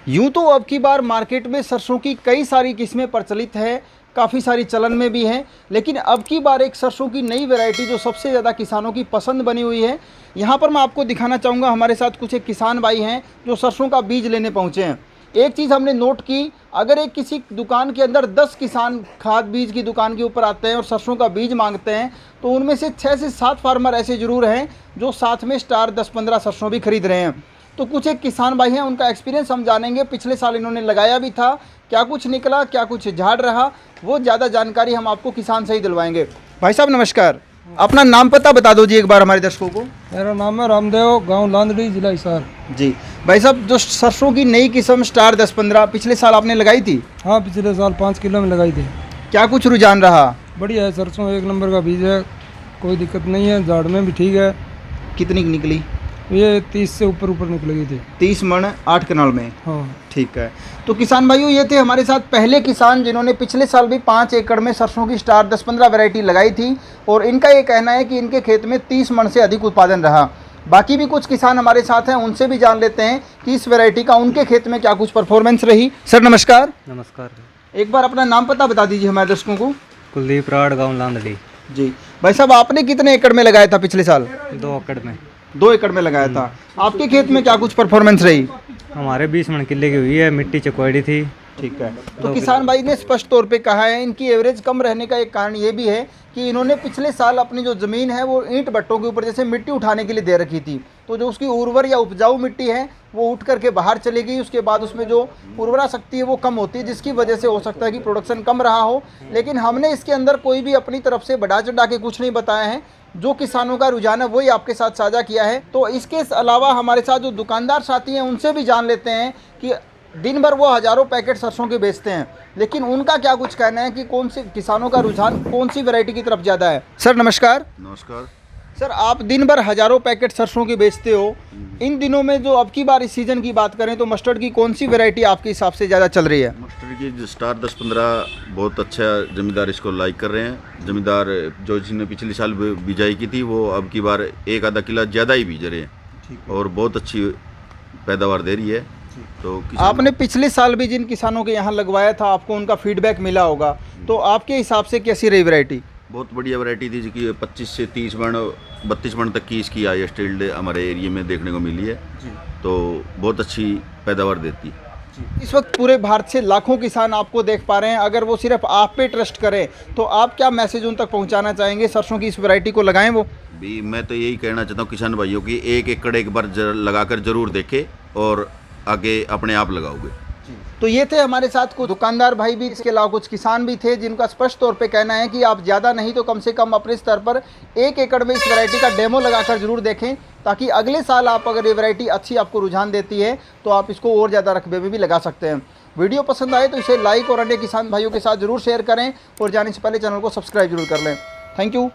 यूँ तो अब की बार मार्केट में सरसों की कई सारी किस्में प्रचलित है, काफ़ी सारी चलन में भी हैं, लेकिन अब की बार एक सरसों की नई वैरायटी जो सबसे ज़्यादा किसानों की पसंद बनी हुई है। यहाँ पर मैं आपको दिखाना चाहूँगा, हमारे साथ कुछ एक किसान भाई हैं जो सरसों का बीज लेने पहुँचे हैं। एक चीज़ हमने नोट की, अगर एक किसी दुकान के अंदर 10 किसान खाद बीज की दुकान के ऊपर आते हैं और सरसों का बीज मांगते हैं, तो उनमें से 6 से 7 फार्मर ऐसे ज़रूर हैं जो साथ में स्टार 10-15 सरसों भी खरीद रहे हैं। तो कुछ एक किसान भाई हैं, उनका एक्सपीरियंस हम जानेंगे। पिछले साल इन्होंने लगाया भी था, क्या कुछ निकला, क्या कुछ झाड़ रहा, वो ज़्यादा जानकारी हम आपको किसान से ही दिलवाएंगे। भाई साहब नमस्कार, अपना नाम पता बता दो जी एक बार हमारे दर्शकों को। मेरा नाम है रामदेव, गांव लांदड़ी, जिला हिसार। जी भाई साहब, जो सरसों की नई किस्म स्टार 10-15 पिछले साल आपने लगाई थी? हाँ, पिछले साल 5 किलो में लगाई थी। क्या कुछ रुझान रहा? बढ़िया है, सरसों एक नंबर का बीज है, कोई दिक्कत नहीं है, झाड़ में भी ठीक है। कितनी निकली? ये 30 से ऊपर निकलेगी थी। 30 मण 8 कनाल में? हाँ ठीक है। तो किसान भाइयों, ये थे हमारे साथ पहले किसान जिन्होंने पिछले साल भी 5 एकड़ में सरसों की स्टार 10-15 वैरायटी लगाई थी, और इनका ये कहना है कि इनके खेत में 30 मण से अधिक उत्पादन रहा। बाकी भी कुछ किसान हमारे साथ हैं, उनसे भी जान लेते हैं कि इस वैरायटी का उनके खेत में क्या कुछ परफॉर्मेंस रही। सर नमस्कार। नमस्कार। एक बार अपना नाम पता बता दीजिए हमारे दर्शकों को। कुलदीप राड़, गाँव लांदड़ी। जी भाई साहब, आपने कितने एकड़ में लगाया था पिछले साल? 2 एकड़ में। 2 एकड़ में लगाया था। आपके खेत में क्या कुछ परफॉर्मेंस रही? हमारे 20 मण किले की हुई है, मिट्टी चकोड़ी थी। ठीक है। तो किसान भाई ने स्पष्ट तौर पे कहा है, इनकी एवरेज कम रहने का एक कारण ये भी है कि इन्होंने पिछले साल अपनी जो ज़मीन है वो ईंट भट्टों के ऊपर जैसे मिट्टी उठाने के लिए दे रखी थी, तो जो उसकी उर्वर या उपजाऊ मिट्टी है वो उठ करके बाहर चली गई। उसके बाद उसमें जो उर्वरा शक्ति है वो कम होती है, जिसकी वजह से हो सकता है कि प्रोडक्शन कम रहा हो। लेकिन हमने इसके अंदर कोई भी अपनी तरफ से बढ़ा चढ़ा के कुछ नहीं बताया है, जो किसानों का रुझान है वही आपके साथ साझा किया है। तो इसके अलावा हमारे साथ जो दुकानदार साथी हैं उनसे भी जान लेते हैं कि दिन भर वो हज़ारों पैकेट सरसों के बेचते हैं, लेकिन उनका क्या कुछ कहना है कि कौन से किसानों का रुझान कौन सी वैरायटी की तरफ ज़्यादा है। सर नमस्कार। नमस्कार सर, आप दिन भर हज़ारों पैकेट सरसों के बेचते हो, इन दिनों में जो अब की बार इस सीज़न की बात करें तो मस्टर्ड की कौन सी वैरायटी आपके हिसाब से ज़्यादा चल रही है? मस्टर्ड की जो स्टार 10-15 बहुत अच्छा, जमींदार इसको लाइक कर रहे हैं। जमींदार जो जिसने पिछले साल बिजाई की थी वो अब की बार 1-आधा किला ज़्यादा ही बीज रहे हैं और बहुत अच्छी पैदावार दे रही है। तो आपने पिछले साल भी जिन किसानों के यहाँ लगवाया था, आपको उनका फीडबैक मिला होगा, तो आपके हिसाब से कैसी रही वैरायटी? बहुत बढ़िया वैरायटी थी, जिसकी 25 से 30 मण 32 मण तक की इसकी हाईएस्ट यील्ड हमारे एरिया में देखने को मिली है। तो बहुत अच्छी पैदावार देती है। इस वक्त पूरे भारत से लाखों किसान आपको देख पा रहे हैं, अगर वो सिर्फ आप पे ट्रस्ट करें तो आप क्या मैसेज उन तक पहुंचाना चाहेंगे? सरसों की इस वैरायटी को लगाएं वो भी। मैं तो यही कहना चाहता हूँ किसान भाइयों की, 1 एकड़ एक बार लगाकर जरूर देखें और आगे अपने आप लगाओगे। तो ये थे हमारे साथ कुछ दुकानदार भाई भी, इसके अलावा कुछ किसान भी थे जिनका स्पष्ट तौर पे कहना है कि आप ज़्यादा नहीं तो कम से कम अपने स्तर पर 1 एकड़ में इस वैरायटी का डेमो लगाकर जरूर देखें, ताकि अगले साल आप अगर ये वैरायटी अच्छी आपको रुझान देती है तो आप इसको और ज़्यादा रकबे में भी लगा सकते हैं। वीडियो पसंद आए तो इसे लाइक और अन्य किसान भाइयों के साथ जरूर शेयर करें, और जाने से पहले चैनल को सब्सक्राइब जरूर कर लें। Thank you.